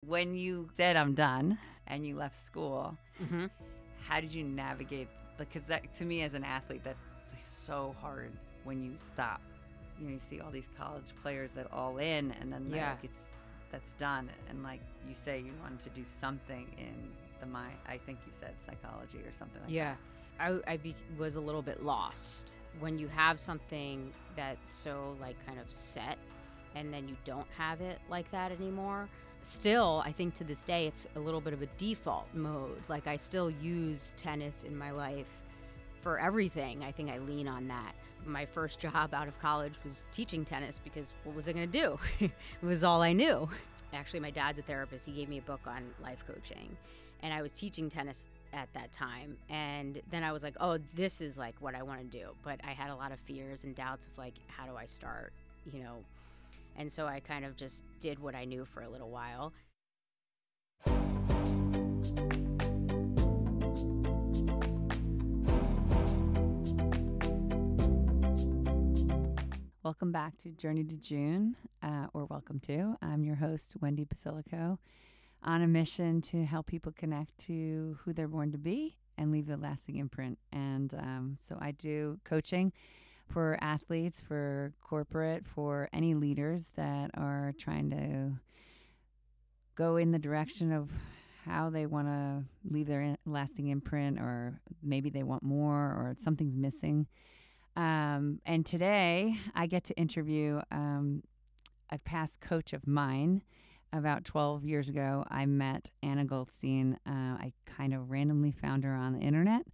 when you said I'm done and you left school, Mm-hmm. how did you navigate? Because that, to me as an athlete, that's so hard when you stop. You know, you see all these college players that all in, and then Yeah. like that's done. And like you say, you wanted to do something in the mind. I think you said psychology or something like Yeah. I was a little bit lost when you have something that's so like kind of set and then you don't have it like that anymore. Still, I think to this day, it's a little bit of a default mode. Like I still use tennis in my life for everything. I think I lean on that. My first job out of college was teaching tennis because what was I going to do? It was all I knew. Actually, my dad's a therapist. He gave me a book on life coaching, and I was teaching tennis at that time. And then I was like, oh, this is like what I want to do. But I had a lot of fears and doubts of like, how do I start, you know? And so I kind of just did what I knew for a little while. Welcome back to Journey to June, or welcome to. I'm your host, Wendy Basilico, on a mission to help people connect to who they're born to be and leave a lasting imprint. And so I do coaching for athletes, for corporate, for any leaders that are trying to go in the direction of how they want to leave their lasting imprint, or maybe they want more, or something's missing. And today I get to interview a past coach of mine. About 12 years ago, I met Anna Goldstein. I kind of randomly found her on the internet,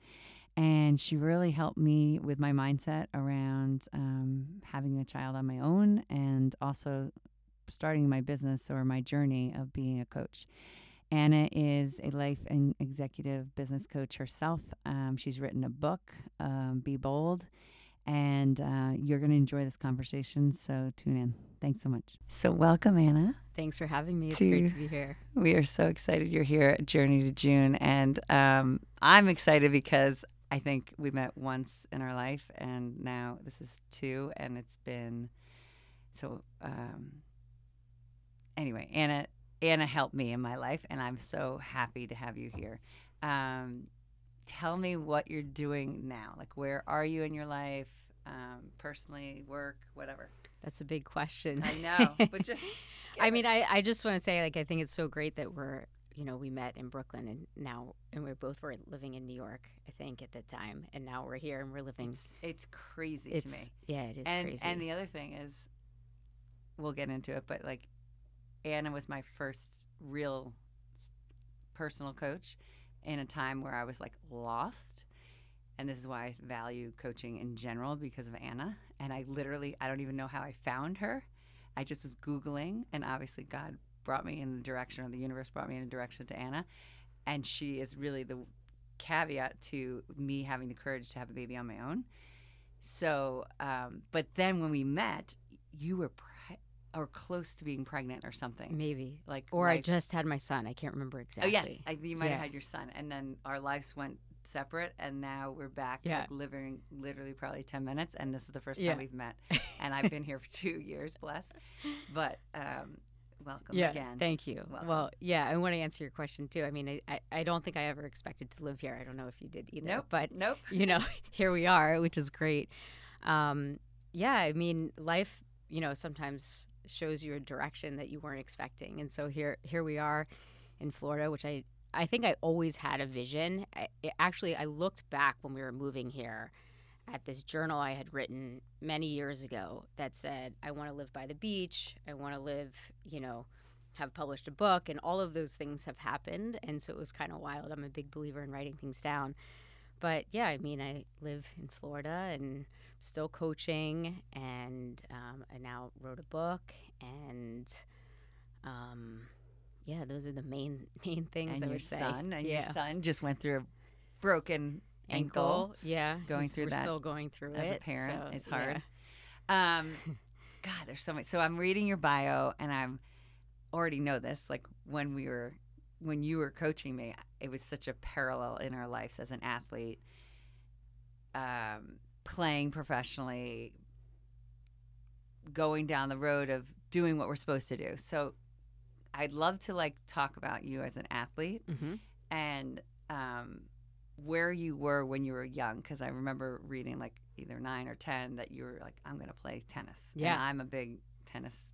and she really helped me with my mindset around having a child on my own and also starting my business or my journey of being a coach. Anna is a life and executive business coach herself. She's written a book, Be Bold. And you're going to enjoy this conversation, so tune in. Thanks so much. So welcome, Anna. Thanks for having me. It's great to be here. We are so excited you're here at Journey to June. And I'm excited because I think we met once in our life, and now this is two, and it's been so anyway, Anna helped me in my life, and I'm so happy to have you here. Tell me what you're doing now. Like, where are you in your life, personally, work, whatever? That's a big question. I know, but just I mean, I just want to say, like, I think it's so great that we met in Brooklyn, and we both were living in New York, I think, at the time, and now we're here and we're living. It's crazy to me. Yeah, it is crazy. And the other thing is, we'll get into it, but like, Anna was my first real personal coach in a time where I was like lost. And this is why I value coaching in general, because of Anna. And I don't even know how I found her. I just was Googling, and obviously God brought me in the direction, or the universe brought me in a direction to Anna. And she is really the caveat to me having the courage to have a baby on my own. So, but then when we met, you were or close to being pregnant or something. Maybe. Like, or I just had my son. I can't remember exactly. Oh, yes. You might have had your son. And then our lives went separate, and now we're back like, living literally probably 10 minutes, and this is the first time we've met. And I've been here for 2 years, bless. But welcome again. Thank you. Welcome. Well, I want to answer your question, too. I mean, I don't think I ever expected to live here. I don't know if you did either. Nope. But, nope. Here we are, which is great. I mean, life, sometimes shows you a direction that you weren't expecting. And so here we are in Florida, which I think I always had a vision. I looked back when we were moving here at this journal I had written many years ago that said, I want to live by the beach. I want to live, have published a book, and all of those things have happened. And so it was kind of wild. I'm a big believer in writing things down. But I mean, I live in Florida and still coaching, and I now wrote a book, and those are the main things. And I your would say. Your son just went through a broken ankle. Yeah, going through that. We're still going through it. As a parent, so, it's hard. God, there's so much. So I'm reading your bio, and I'm already know this. Like when you were coaching me, it was such a parallel in our lives as an athlete, playing professionally, going down the road of doing what we're supposed to do. So I'd love to like talk about you as an athlete Mm-hmm. and where you were when you were young, because I remember reading like either 9 or 10 that you were like, I'm going to play tennis. Yeah. And I'm a big tennis.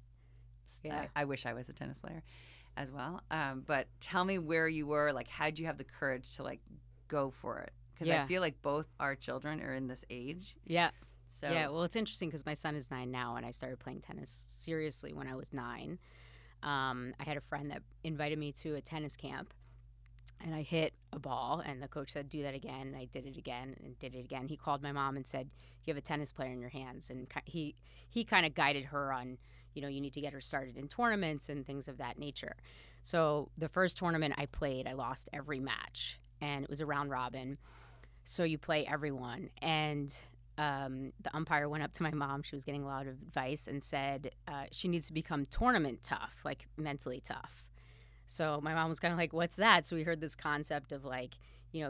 Yeah. I wish I was a tennis player as well. But tell me where you were. Like, how'd you have the courage to like go for it? Because Yeah. I feel like both our children are in this age. Yeah. So Yeah. Well, it's interesting because my son is 9 now, and I started playing tennis seriously when I was 9. I had a friend that invited me to a tennis camp, and I hit a ball, and the coach said, do that again. And I did it again and did it again. He called my mom and said, you have a tennis player in your hands. And he kind of guided her on, you need to get her started in tournaments and things of that nature. So the first tournament I played, I lost every match, and it was a round robin. So you play everyone. And the umpire went up to my mom. She was getting a lot of advice and said she needs to become tournament tough, like mentally tough. So my mom was kind of like, what's that? So we heard this concept of like,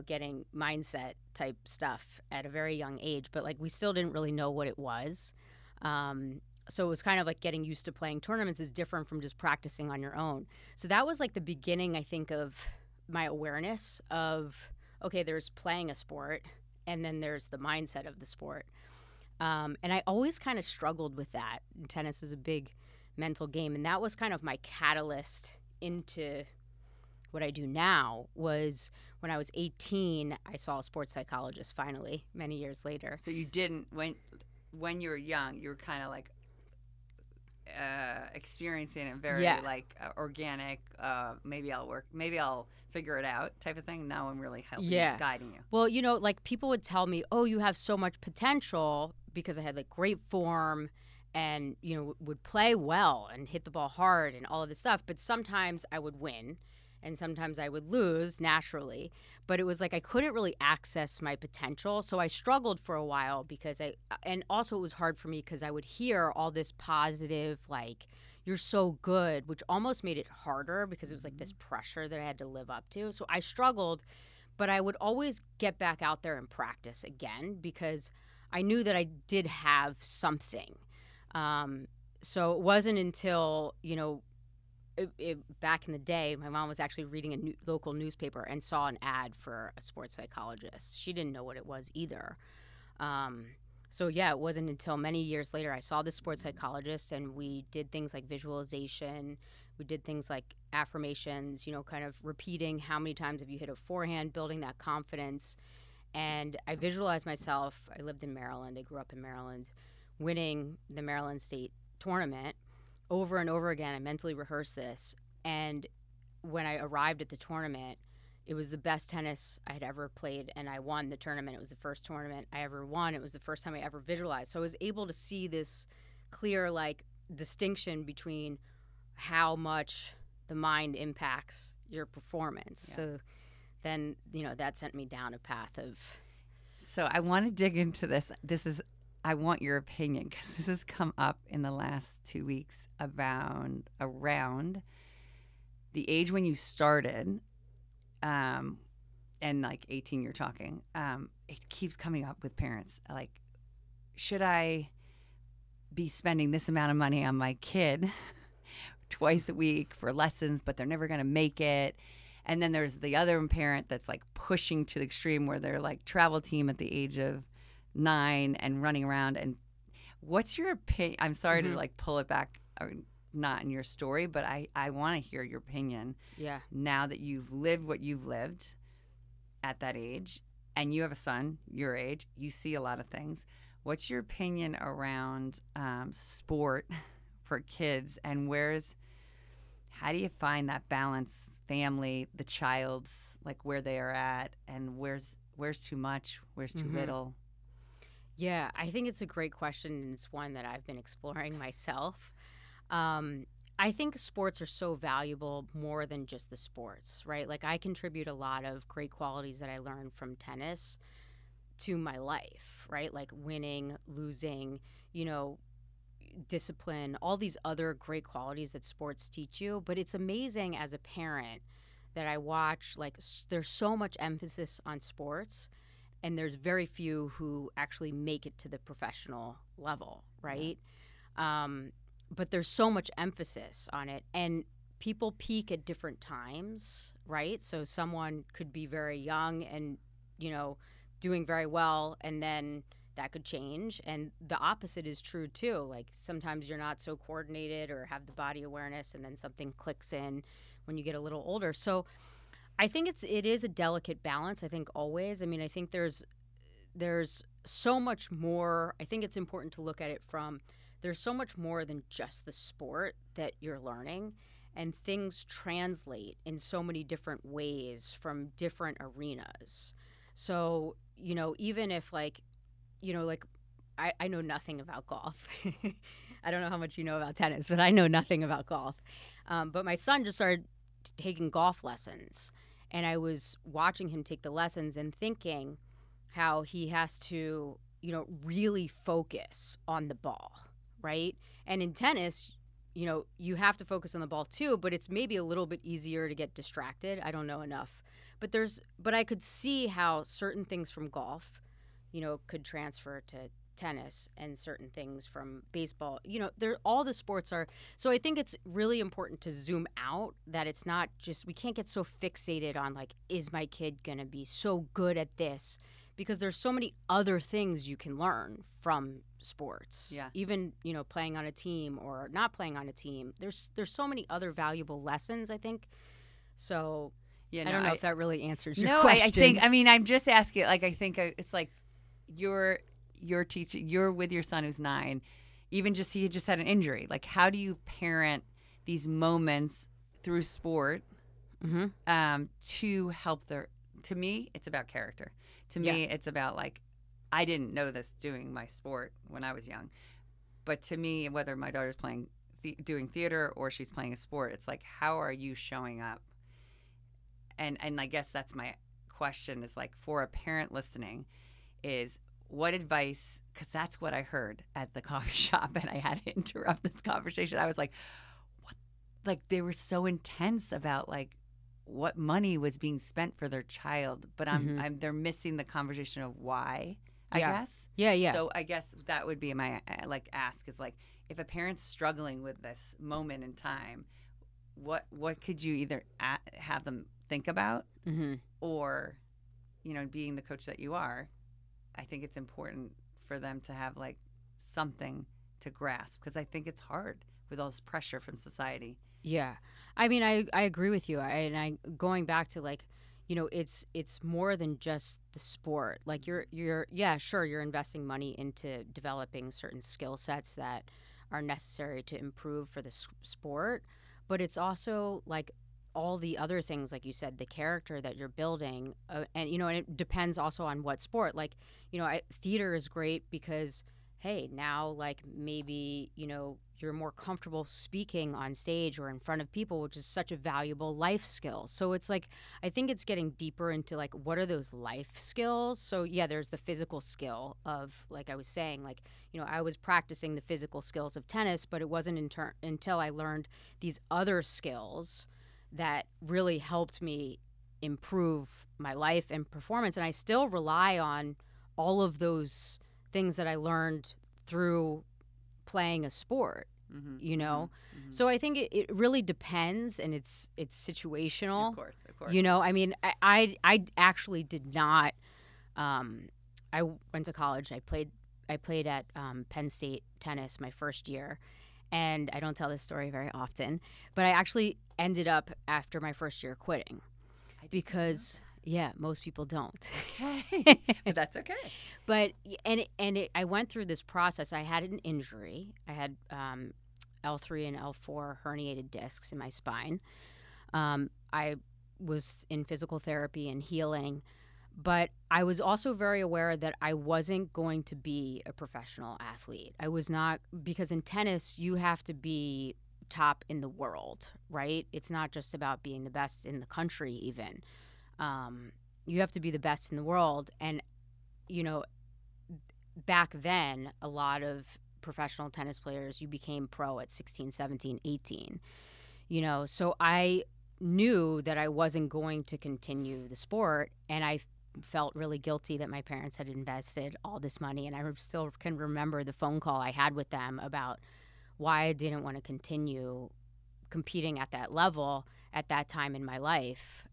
getting mindset type stuff at a very young age, but like we still didn't really know what it was. So it was kind of like getting used to playing tournaments is different from just practicing on your own. So that was like the beginning, I think, of my awareness of, okay, there's playing a sport and then there's the mindset of the sport. And I always kind of struggled with that. And tennis is a big mental game. And that was kind of my catalyst into what I do now. Was when I was 18, I saw a sports psychologist finally, many years later. So you didn't, when you were young, you were kind of like experiencing it very like organic, maybe I'll figure it out type of thing. Now I'm really helping guiding you. Well, like people would tell me, oh, you have so much potential, because I had like great form and, would play well and hit the ball hard and all of this stuff. But sometimes I would win and sometimes I would lose naturally. But it was like I couldn't really access my potential. So I struggled for a while and also it was hard for me because I would hear all this positive, like, you're so good, which almost made it harder because it was like this pressure that I had to live up to. So I struggled, but I would always get back out there and practice again because I knew that I did have something. So it wasn't until, back in the day, my mom was actually reading a local newspaper and saw an ad for a sports psychologist. She didn't know what it was either. So it wasn't until many years later I saw this sports psychologist, and we did things like visualization. We did things like affirmations, kind of repeating how many times have you hit a forehand, building that confidence. And I visualized myself. I lived in Maryland. I grew up in Maryland, winning the Maryland State tournament over and over again. I mentally rehearsed this. And when I arrived at the tournament, it was the best tennis I had ever played, and I won the tournament. It was the first tournament I ever won. It was the first time I ever visualized. So I was able to see this clear, like, distinction between how much the mind impacts your performance. Yeah. So then, that sent me down a path of... So I want to dig into this. I want your opinion, because this has come up in the last 2 weeks around the age when you started, and like 18 you're talking, it keeps coming up with parents. Like, should I be spending this amount of money on my kid twice a week for lessons, but they're never going to make it? And then there's the other parent that's like pushing to the extreme where they're like travel team at the age of 9 and running around. And what's your opinion? I'm sorry to like pull it back, or not in your story, but I want to hear your opinion. Yeah. Now that you've lived what you've lived at that age, and you have a son your age, you see a lot of things. What's your opinion around sport for kids, and how do you find that balance? Family, the child's, like, where they are at, and where's too much, where's too little? Yeah, I think it's a great question, and it's one that I've been exploring myself. I think sports are so valuable more than just the sports, right? Like, I contribute a lot of great qualities that I learned from tennis to my life, right? Like winning, losing, discipline, all these other great qualities that sports teach you. But it's amazing as a parent that I watch, like, there's so much emphasis on sports, and there's very few who actually make it to the professional level, right? But there's so much emphasis on it, and people peak at different times, right? So someone could be very young and, doing very well, and then that could change. And the opposite is true too. Like sometimes you're not so coordinated or have the body awareness, and then something clicks in when you get a little older. So I think it is a delicate balance. I think always. I mean, I think there's so much more. I think it's important to look at it from there's so much more than just the sport that you're learning, and things translate in so many different ways from different arenas. So, even if I know nothing about golf. I don't know how much you know about tennis, but I know nothing about golf. But my son just started taking golf lessons, and I was watching him take the lessons and thinking how he has to, really focus on the ball, right? And in tennis, you have to focus on the ball too, but it's maybe a little bit easier to get distracted. I don't know enough. But I could see how certain things from golf, could transfer to tennis, and certain things from baseball. All the sports are. So I think it's really important to zoom out, that it's not just, we can't get so fixated on like, is my kid going to be so good at this? Because there's so many other things you can learn from sports. Yeah. Even, playing on a team or not playing on a team. There's so many other valuable lessons, I think. So yeah, I don't know if that really answers your no, question. I think, I'm just asking, like, I think it's like you're teaching, you're with your son who's 9, even just, he just had an injury. Like, how do you parent these moments through sport to help to me, it's about character. To me, it's about like, I didn't know this doing my sport when I was young, but to me, whether my daughter's playing, doing theater or she's playing a sport, it's like, how are you showing up? And I guess that's my question, is like, for a parent listening, is what advice, because that's what I heard at the coffee shop, and I had to interrupt this conversation. I was like, what? Like, they were so intense about like what money was being spent for their child, but they're missing the conversation of why, I guess. Yeah. So I guess that would be my ask, is like, if a parent's struggling with this moment in time, what could you either have them think about, or, being the coach that you are, I think it's important for them to have like something to grasp, because I think it's hard with all this pressure from society. Yeah. I mean, I agree with you. Going back to like, it's more than just the sport. Like you're investing money into developing certain skill sets that are necessary to improve for the sport, but it's also like all the other things, like you said, the character that you're building, and it depends also on what sport. Like, theater is great because, hey, now like maybe you're more comfortable speaking on stage or in front of people, which is such a valuable life skill. So it's like, I think it's getting deeper into like, what are those life skills? So yeah, there's the physical skill of, like I was saying, like, I was practicing the physical skills of tennis, but it wasn't until I learned these other skills that really helped me improve my life and performance. And I still rely on all of those things that I learned through playing a sport, So I think it really depends, and it's situational. Of course. I mean, I actually did not. I went to college. I played at Penn State tennis my first year, and I don't tell this story very often, but I actually ended up after my first year quitting because. Yeah, most people don't. Okay. That's okay. But I went through this process. I had an injury. I had L3 and L4 herniated discs in my spine. I was in physical therapy and healing, but I was also very aware that I wasn't going to be a professional athlete. I was not, because in tennis you have to be top in the world, right? It's not just about being the best in the country even. You have to be the best in the world. And, back then, a lot of professional tennis players, you became pro at 16, 17, 18. So I knew that I wasn't going to continue the sport. And I felt really guilty that my parents had invested all this money. And I still can remember the phone call I had with them about why I didn't want to continue competing at that level at that time in my life.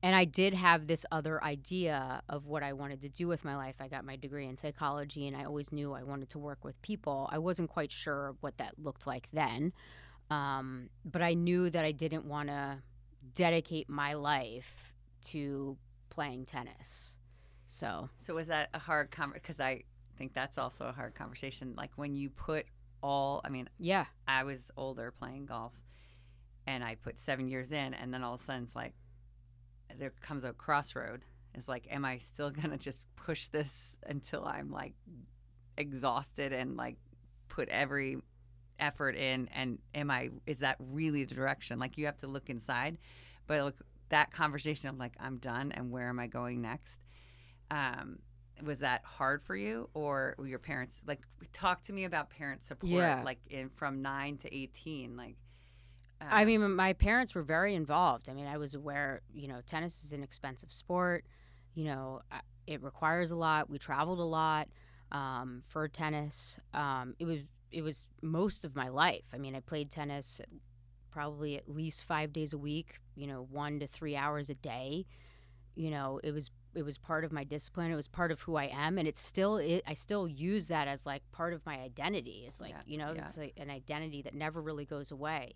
And I did have this other idea of what I wanted to do with my life. I got my degree in psychology, and I always knew I wanted to work with people. I wasn't quite sure what that looked like then, but I knew that I didn't want to dedicate my life to playing tennis. So was that a hard conversation? Because I think that's also a hard conversation. Like when you put all, I mean, yeah, I was older playing golf, and I put 7 years in, and then all of a sudden it's like, there comes a crossroad. It's like, am I still gonna just push this until I'm like exhausted and like put every effort in, and is that really the direction? Like, you have to look inside. But look, that conversation of like, I'm done and where am I going next, was that hard for you? Or were your parents like, talk to me about parent support, like from 9 to 18, like I mean, my parents were very involved. I mean, I was aware, tennis is an expensive sport. It requires a lot. We traveled a lot for tennis. It was most of my life. I mean, I played tennis probably at least 5 days a week, 1 to 3 hours a day. It was part of my discipline. It was part of who I am. And I still use that as like part of my identity. It's like, it's like an identity that never really goes away.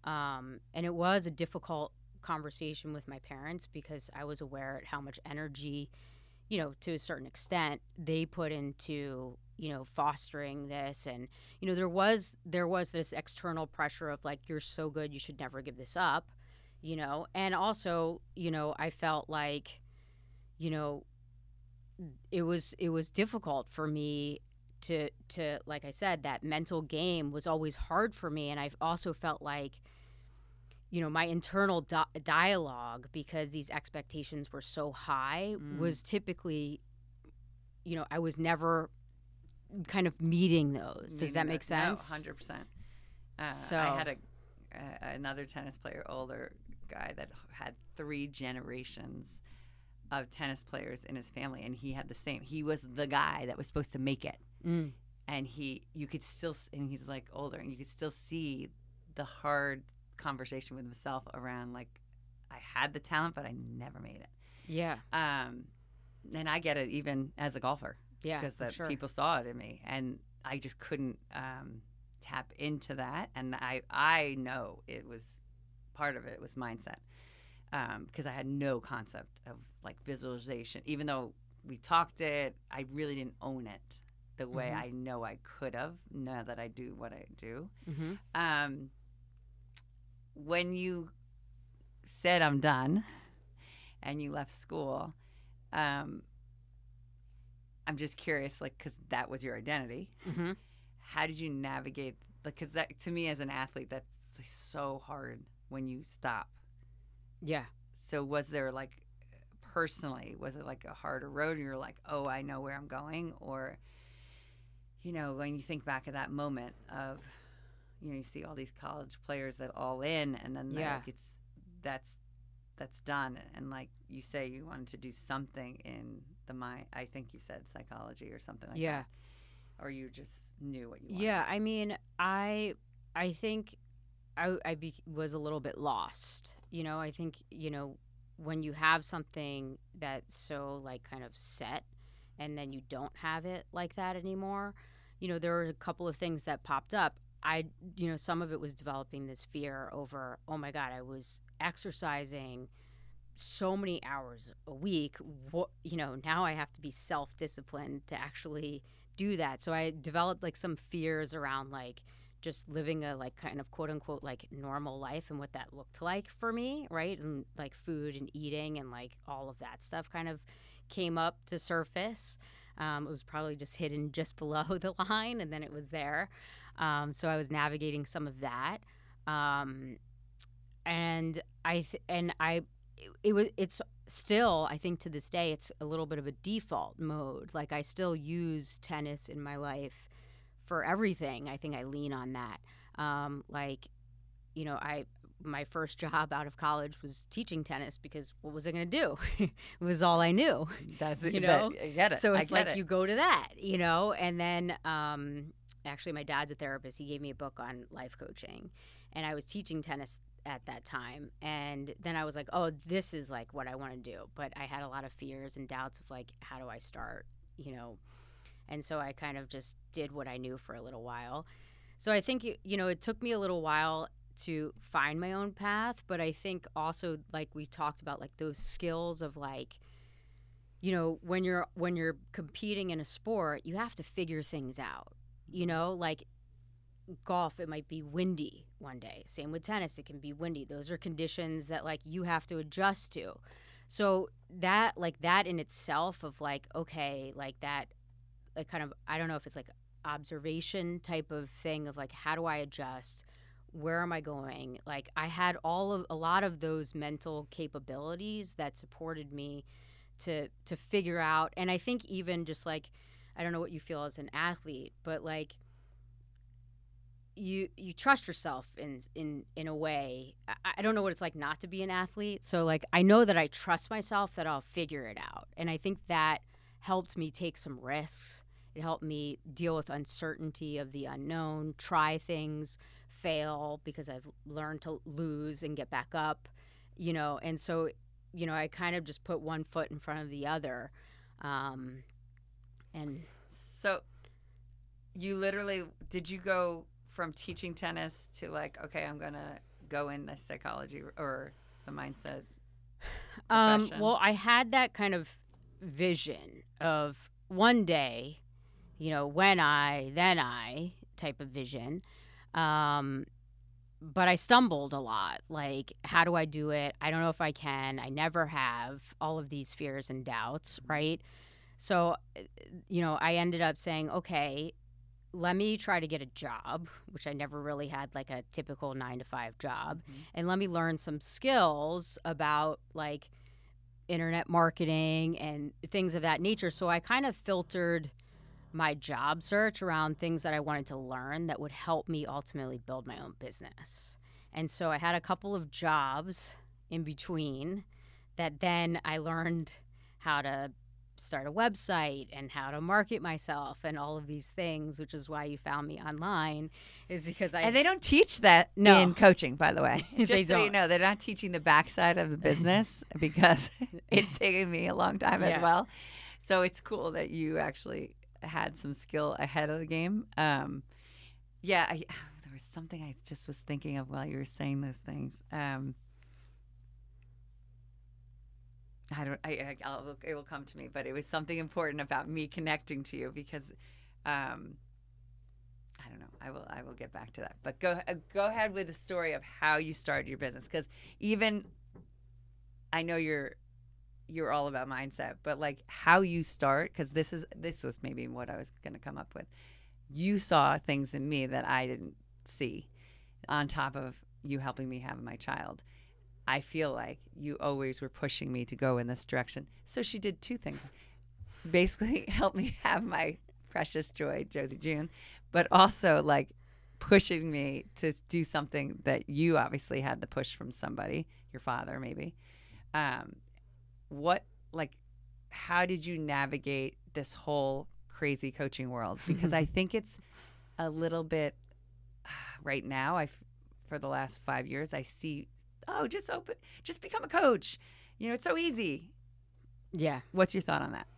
And it was a difficult conversation with my parents because I was aware at how much energy, to a certain extent, they put into, fostering this. And, there was this external pressure of like, you're so good, you should never give this up, and also, I felt like, it was difficult for me to like I said, that mental game was always hard for me. And I've also felt like, my internal dialogue, because these expectations were so high, was typically, I was never kind of meeting those. Does that make sense? No, 100%. So I had another tennis player, older guy, that had 3 generations of tennis players in his family, and he had the same. He was the guy that was supposed to make it. And you could still, and he's like older, and you could still see the hard conversation with himself around like, I had the talent, but I never made it. Yeah. And I get it even as a golfer. Yeah. Because people saw it in me, and I just couldn't tap into that. And I know it was part of it was mindset, because I had no concept of like visualization. Even though we talked it, I really didn't own it the way I know I could have, now that I do what I do. When you said I'm done and you left school, I'm just curious, like, because that was your identity. How did you navigate? Because that, to me as an athlete, that's so hard when you stop. Yeah. So was there like, personally, was it like a harder road and you're like, oh, I know where I'm going? Or, when you think back at that moment of, you see all these college players that all in, and then like that's done. And like you say, you wanted to do something in the mind. I think you said psychology or something like that. Or you just knew what you wanted. Yeah, I mean, I think I was a little bit lost. I think, when you have something that's so like kind of set, and then you don't have it like that anymore, there were a couple of things that popped up. Some of it was developing this fear over, oh my God, I was exercising so many hours a week. Now I have to be self-disciplined to actually do that. So I developed like some fears around like just living a like kind of quote unquote like normal life and what that looked like for me, right? And like food and eating and like all of that stuff kind of came up to surface. It was probably just hidden just below the line, and then it was there. So I was navigating some of that, and it's still, I think to this day, it's a little bit of a default mode. Like I still use tennis in my life for everything. I think I lean on that. My first job out of college was teaching tennis, because what was I going to do? It was all I knew. That's it. I get it. So it's like you go to that, and then actually my dad's a therapist. He gave me a book on life coaching, and I was teaching tennis at that time. And then I was like, oh, this is like what I want to do. But I had a lot of fears and doubts of like, how do I start, you know? And so I kind of just did what I knew for a little while. So I think, you know, it took me a little while to find my own path. But I think also, like we talked about, like those skills of like, you know, when you're competing in a sport, you have to figure things out, you know, like golf, it might be windy one day. Same with tennis, it can be windy. Those are conditions that like you have to adjust to. So that in itself of like, okay, like that, like kind of, I don't know if it's like observation type of thing of like, how do I adjust? Where am I going? Like I had a lot of those mental capabilities that supported me to figure out. And I think even just like, I don't know what you feel as an athlete, but like you trust yourself in a way. I don't know what it's like not to be an athlete. So like I know that I trust myself that I'll figure it out. And I think that helped me take some risks. It helped me deal with uncertainty of the unknown, try things, fail, because I've learned to lose and get back up, you know. And so, you know, I kind of just put one foot in front of the other. And so you literally, did you go from teaching tennis to like, okay, I'm going to go in the psychology or the mindset profession? Well, I had that kind of vision of one day, you know, then I type of vision. But I stumbled a lot. Like, how do I do it? I don't know if I can. I never have. All of these fears and doubts, right? So, you know, I ended up saying, okay, let me try to get a job, which I never really had like a typical 9-to-5 job. Mm-hmm. And let me learn some skills about like internet marketing and things of that nature. So I kind of filtered my job search around things that I wanted to learn that would help me ultimately build my own business. And so I had a couple of jobs in between that then I learned how to start a website and how to market myself and all of these things, which is why you found me online, is because And they don't teach that in coaching, by the way. Just so you know, they're not teaching the backside of the business because it's taken me a long time as well. So it's cool that you actually had some skill ahead of the game. There was something I just was thinking of while you were saying those things. It will come to me, but it was something important about me connecting to you because, I don't know. I will get back to that. But go ahead with the story of how you started your business, because even I know you're all about mindset, but like how you start, because this was maybe what I was going to come up with. You saw things in me that I didn't see, on top of you helping me have my child. I feel like you always were pushing me to go in this direction. So she did two things. Basically help me have my precious joy, Josie June, but also like pushing me to do something that you obviously had the push from somebody, your father maybe. How did you navigate this whole crazy coaching world? Because I think it's a little bit right now. For the last 5 years, I see, just become a coach. You know, it's so easy. Yeah. What's your thought on that?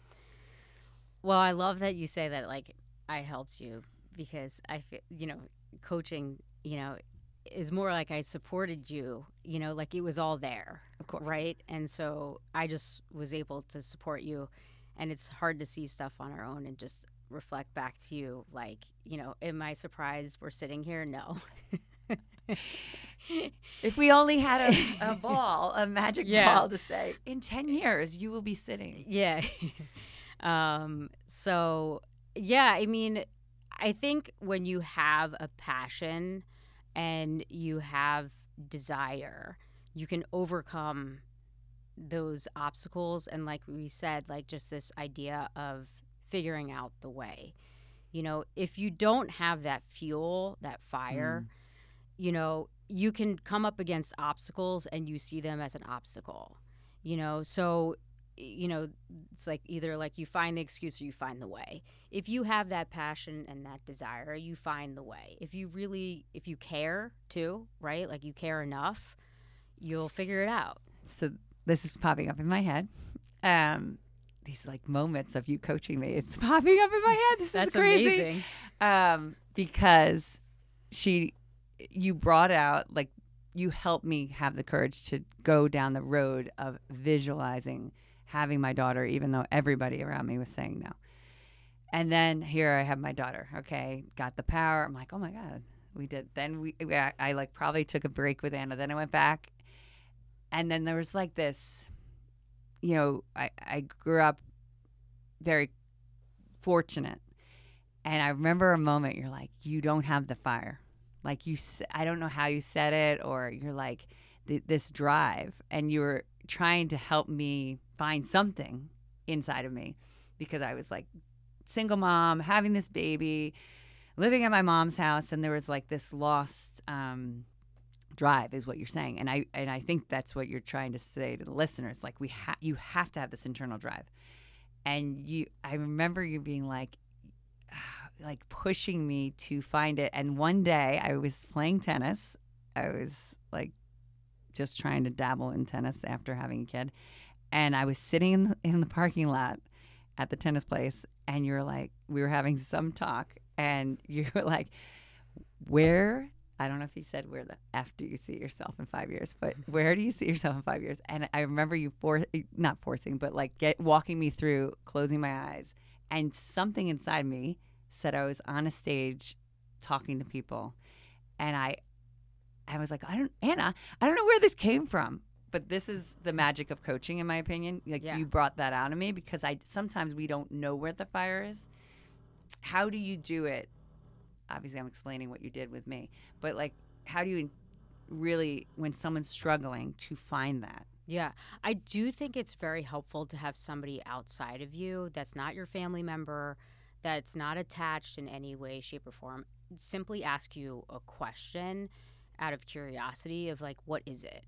Well, I love that you say that, like, I helped you, because I feel, you know, coaching, you know, is more like I supported you, you know, like it was all there. Of course. Right? And so I just was able to support you. And it's hard to see stuff on our own and just reflect back to you, like, you know, am I surprised we're sitting here? No. If we only had a magic ball to say, in 10 years, you will be sitting. Yeah. So, yeah, I mean, I think when you have a passion and you have desire, you can overcome those obstacles. And like we said, like just this idea of figuring out the way. You know, if you don't have that fuel, that fire, you know, you can come up against obstacles and you see them as an obstacle, you know. So it's like either like you find the excuse or you find the way. If you have that passion and that desire, you find the way. If you care too, right? Like you care enough, you'll figure it out. So this is popping up in my head. These like moments of you coaching me. It's popping up in my head. This That's is crazy. amazing. Because you brought out, like, you helped me have the courage to go down the road of visualizing having my daughter, even though everybody around me was saying no. And then here I have my daughter. Okay, got the power. I'm like, oh my God, we did. Then I like probably took a break with Anna. Then I went back, and then there was like this. I grew up very fortunate, and I remember a moment. You're like, you don't have the fire, like I don't know how you said it, or you're like this drive, and you were trying to help me find something inside of me, because I was like single mom, having this baby, living at my mom's house, and there was like this lost drive, is what you're saying, and I think that's what you're trying to say to the listeners. Like you have to have this internal drive, and I remember you being like pushing me to find it. And one day I was playing tennis. I was like just trying to dabble in tennis after having a kid, and I was sitting in the parking lot at the tennis place, and you're like, we were having some talk, and you were like, where, I don't know if you said where the F do you see yourself in 5 years, but where do you see yourself in 5 years? And I remember you not forcing, but like walking me through, closing my eyes, and something inside me said I was on a stage talking to people, and I was like, Anna, I don't know where this came from, but this is the magic of coaching, in my opinion. Like, you brought that out of me, because sometimes we don't know where the fire is. How do you do it? Obviously, I'm explaining what you did with me, but like, how do you really, when someone's struggling, to find that? Yeah, I do think it's very helpful to have somebody outside of you that's not your family member, that's not attached in any way, shape, or form. Simply ask you a question out of curiosity of like, what is it?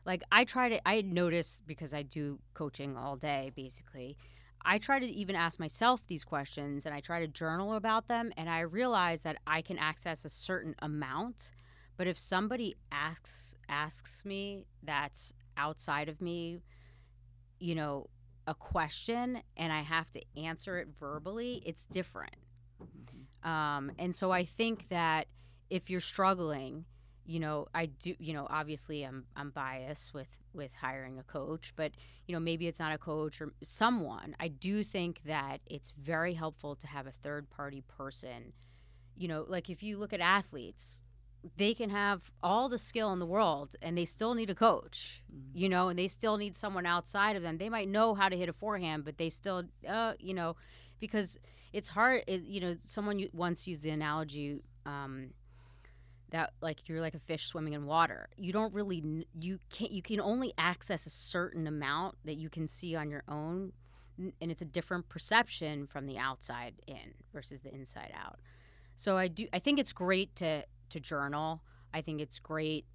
Like I notice, because I do coaching all day, basically, I try to even ask myself these questions, and I try to journal about them, and I realize that I can access a certain amount. But if somebody asks me that's outside of me, a question, and I have to answer it verbally, it's different. And so I think that if you're struggling, I do, obviously I'm biased with hiring a coach, but, maybe it's not a coach or someone. I do think that it's very helpful to have a third party person. Like if you look at athletes, they can have all the skill in the world and they still need a coach, and they still need someone outside of them. They might know how to hit a forehand, but they still, because it's hard. Someone once used the analogy, that like you're like a fish swimming in water. You don't really, you can only access a certain amount that you can see on your own, and it's a different perception from the outside in versus the inside out. So I think it's great to journal. I think it's great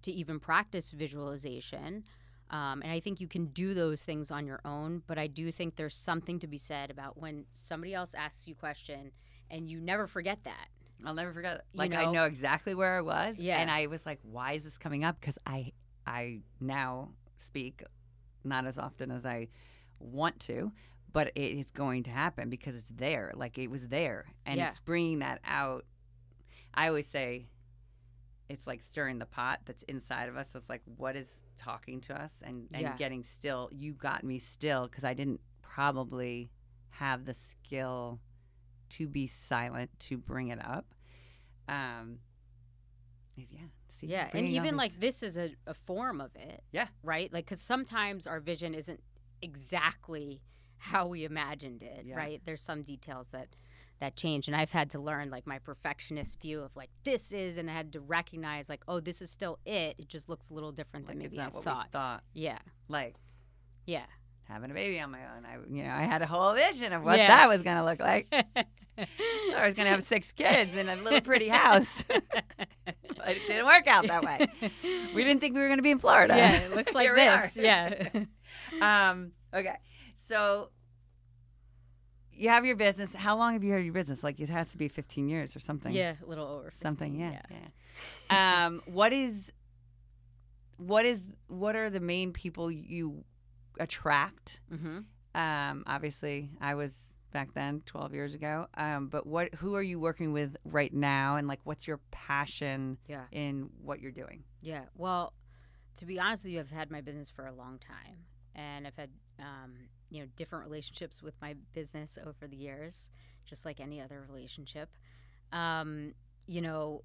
to even practice visualization. And I think you can do those things on your own, but I do think there's something to be said about when somebody else asks you a question and you never forget that. I'll never forget it. Like, I know exactly where I was. Yeah. And I was like, why is this coming up? Because I now speak not as often as I want to, but it is going to happen because it's there. Like, it was there. And it's bringing that out. I always say it's like stirring the pot that's inside of us. So it's like, what is talking to us and getting still? You got me still, because I didn't probably have the skill to be silent, to bring it up. And even like this is a form of it. Yeah. Right? Like, because sometimes our vision isn't exactly how we imagined it, right? There's some details that change. And I've had to learn, like, my perfectionist view of, like, this is, and I had to recognize, like, oh, this is still it. It just looks a little different than maybe I thought. Yeah. Like, yeah. Having a baby on my own, I had a whole vision of what that was going to look like. I was going to have 6 kids in a little pretty house. But it didn't work out that way. We didn't think we were going to be in Florida. Yeah, it looks like this. Yeah. Okay. So you have your business. How long have you had your business? Like it has to be 15 years or something. Yeah, a little over 15, Something. Yeah. yeah. Yeah. What are the main people you attract? Mm-hmm. Obviously, I was back then 12 years ago. But who are you working with right now, and like, what's your passion Yeah. in what you're doing? Yeah. Well, to be honest with you, I've had my business for a long time, and I've had different relationships with my business over the years, just like any other relationship. Um, you know,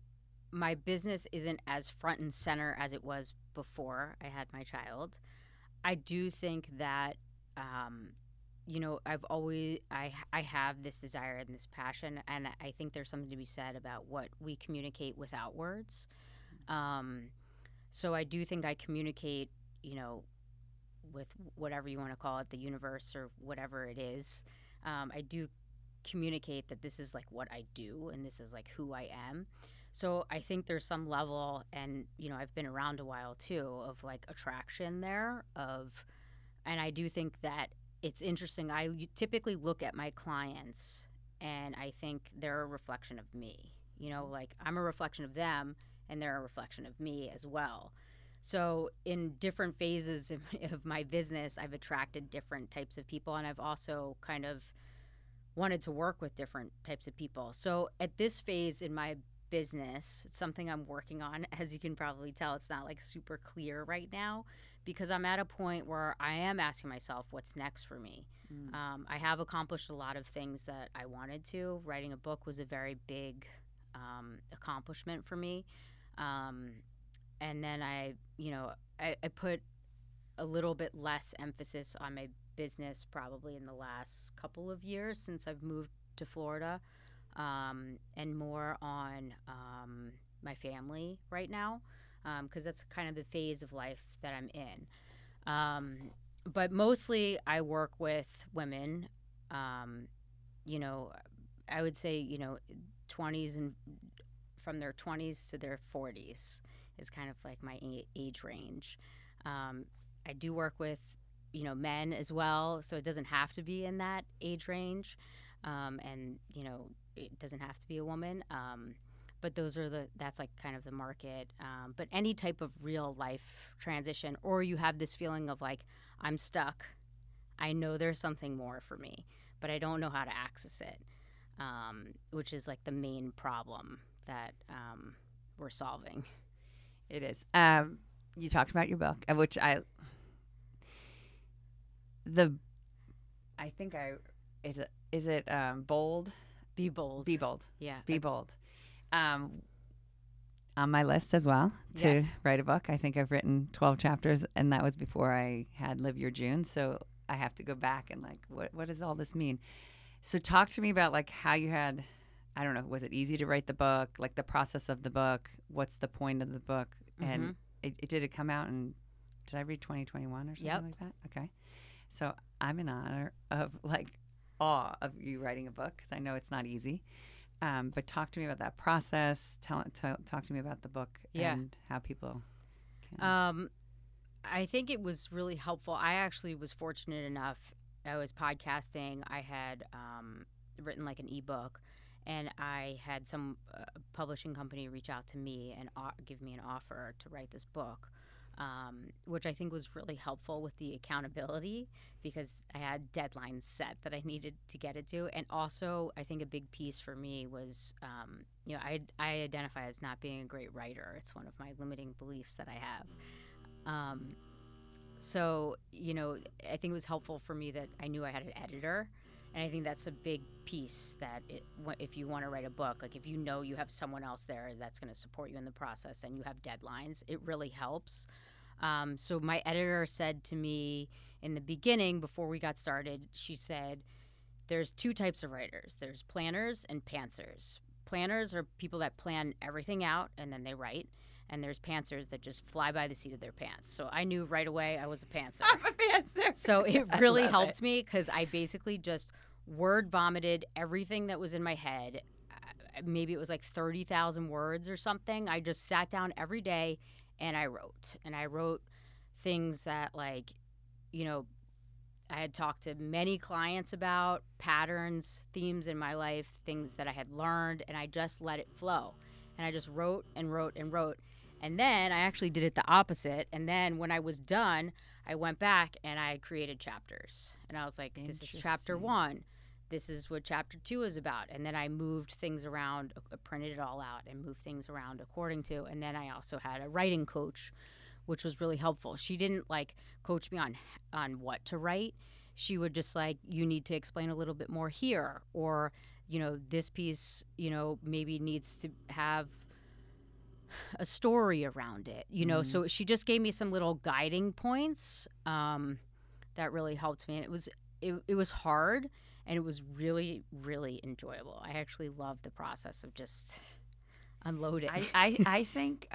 my business isn't as front and center as it was before I had my child. I do think that I have this desire and this passion, and I think there's something to be said about what we communicate without words. Um, so I do think I communicate, with whatever you want to call it, the universe or whatever it is. I do communicate that this is like what I do and this is like who I am. So I think there's some level, and I've been around a while too, of like attraction there and I do think that it's interesting. I typically look at my clients and I think they're a reflection of me. Like I'm a reflection of them and they're a reflection of me as well. So in different phases of my business, I've attracted different types of people, and I've also kind of wanted to work with different types of people. So at this phase in my business, it's something I'm working on. As you can probably tell, it's not like super clear right now because I'm at a point where I am asking myself what's next for me. I have accomplished a lot of things that I wanted to. Writing a book was a very big accomplishment for me. And then I put a little bit less emphasis on my business probably in the last couple of years since I've moved to Florida, and more on my family right now, because that's kind of the phase of life that I'm in. But mostly I work with women, I would say, 20s and from their 20s to their 40s is kind of like my age range. I do work with, men as well, so it doesn't have to be in that age range, and it doesn't have to be a woman. But that's like kind of the market. But any type of real life transition, or you have this feeling of like I'm stuck. I know there's something more for me, but I don't know how to access it, which is like the main problem that we're solving. It is. You talked about your book, which I think is it bold? Be bold. Be bold. Yeah. Be bold. On my list as well to write a book. I think I've written 12 chapters, and that was before I had Live Your June. So I have to go back and like, what does all this mean? So talk to me about like how you had, I don't know, was it easy to write the book? Like the process of the book? What's the point of the book? And did it come out in, did I read 2021 or something like that? Okay. So I'm in honor of like awe of you writing a book because I know it's not easy. But talk to me about that process. Talk to me about the book and how people can. I think it was really helpful. I actually was fortunate enough. I was podcasting. I had written like an ebook, and I had some publishing company reach out to me and give me an offer to write this book, which I think was really helpful with the accountability because I had deadlines set that I needed to get it to. And also, I think a big piece for me was, I identify as not being a great writer. It's one of my limiting beliefs that I have. So, I think it was helpful for me that I knew I had an editor. And I think that's a big piece that if you want to write a book, like if you know you have someone else there that's going to support you in the process and you have deadlines, it really helps. So my editor said to me in the beginning, before we got started, she said, there's two types of writers. There's planners and pantsers. Planners are people that plan everything out and then they write. And there's pantsers that just fly by the seat of their pants. So I knew right away I was a pantser. I'm a pantser. So it really helped me because I basically just word vomited everything that was in my head. Maybe it was like 30,000 words or something. I just sat down every day and I wrote. And I wrote things that like I had talked to many clients about patterns, themes in my life, things that I had learned, and I just let it flow. And I just wrote and wrote and wrote. And then I actually did it the opposite. And then when I was done, I went back and I created chapters. And I was like, this is chapter 1. This is what chapter 2 is about. And then I moved things around, printed it all out and moved things around according to. And then I also had a writing coach, which was really helpful. She didn't like coach me on what to write. She would just like, you need to explain a little bit more here, or, this piece, maybe needs to have a story around it, So she just gave me some little guiding points that really helped me. And it was hard, and it was really, really enjoyable. I actually loved the process of just unloading. I think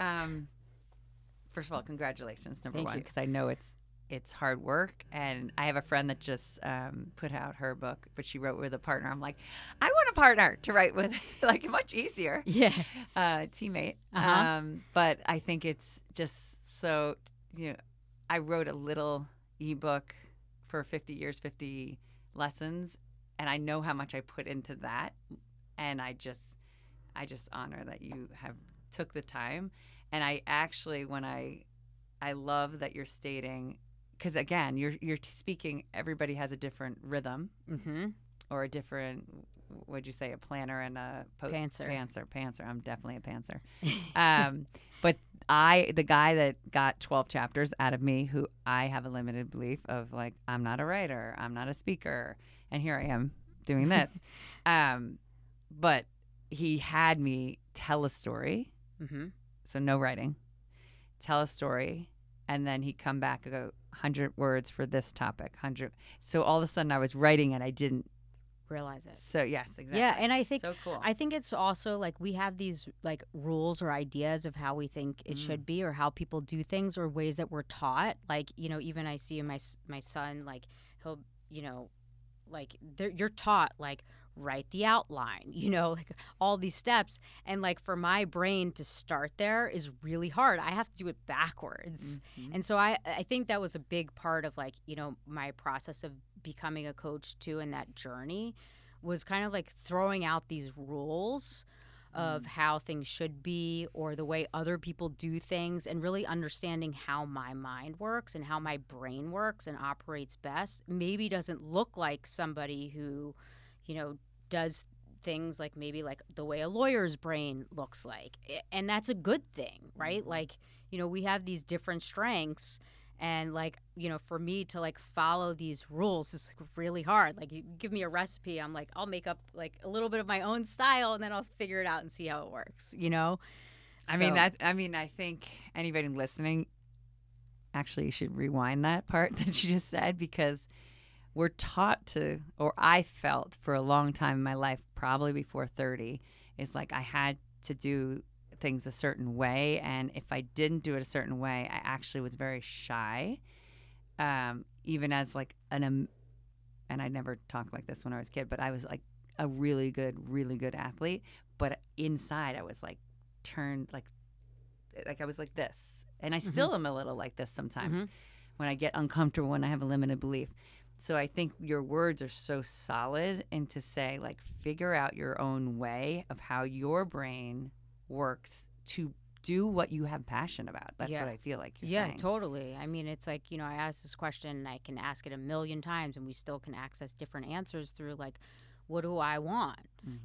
first of all, congratulations, number Thank one, you. because I know it's hard work. And I have a friend that just put out her book, but she wrote with a partner. I'm like, I want a partner to write with, like much easier. Yeah. Teammate. But I think it's just so, I wrote a little ebook for 50 years, 50 lessons. And I know how much I put into that. And I just honor that you have took the time. And I actually, I love that you're stating, because again, you're speaking, everybody has a different rhythm or a different, what'd you say, a planner and a pantser. I'm definitely a pantser. But the guy that got 12 chapters out of me, who I have a limited belief of, like, I'm not a writer, I'm not a speaker, and here I am doing this. But he had me tell a story. So no writing, tell a story, and then he'd come back and go 100 words for this topic, 100. So all of a sudden I was writing and I didn't realize it. So yes, exactly. Yeah, and I think so cool. I think it's also like we have these like rules or ideas of how we think it should be, or how people do things, or ways that we're taught. Like, even I see in my son, like he'll, like you're taught like write the outline, like all these steps. And like for my brain to start there is really hard. I have to do it backwards. And so I think that was a big part of like, my process of becoming a coach too, and that journey was kind of like throwing out these rules of how things should be, or the way other people do things, and really understanding how my mind works and how my brain works and operates best. Maybe doesn't look like somebody who, does things like maybe like the way a lawyer's brain looks like. And that's a good thing, right? Like, we have these different strengths, and like, for me to like follow these rules is like really hard. Like, you give me a recipe, I'm like, I'll make up like a little bit of my own style, and then I'll figure it out and see how it works, I think anybody listening, actually, you should rewind that part that you just said, because we're taught to, or I felt for a long time in my life, probably before 30, it's like I had to do things a certain way. And if I didn't do it a certain way, I actually was very shy, even as like and I never talked like this when I was a kid, but I was like a really good athlete. But inside I was like turned like I was like this. And I still am a little like this sometimes when I get uncomfortable, when I have a limited belief. So I think your words are so solid, and to say, like, figure out your own way of how your brain works to do what you have passion about. That's what I feel like you're saying. Yeah, totally. I mean, it's like, I ask this question and I can ask it a million times, and we still can access different answers through, like, what do I want?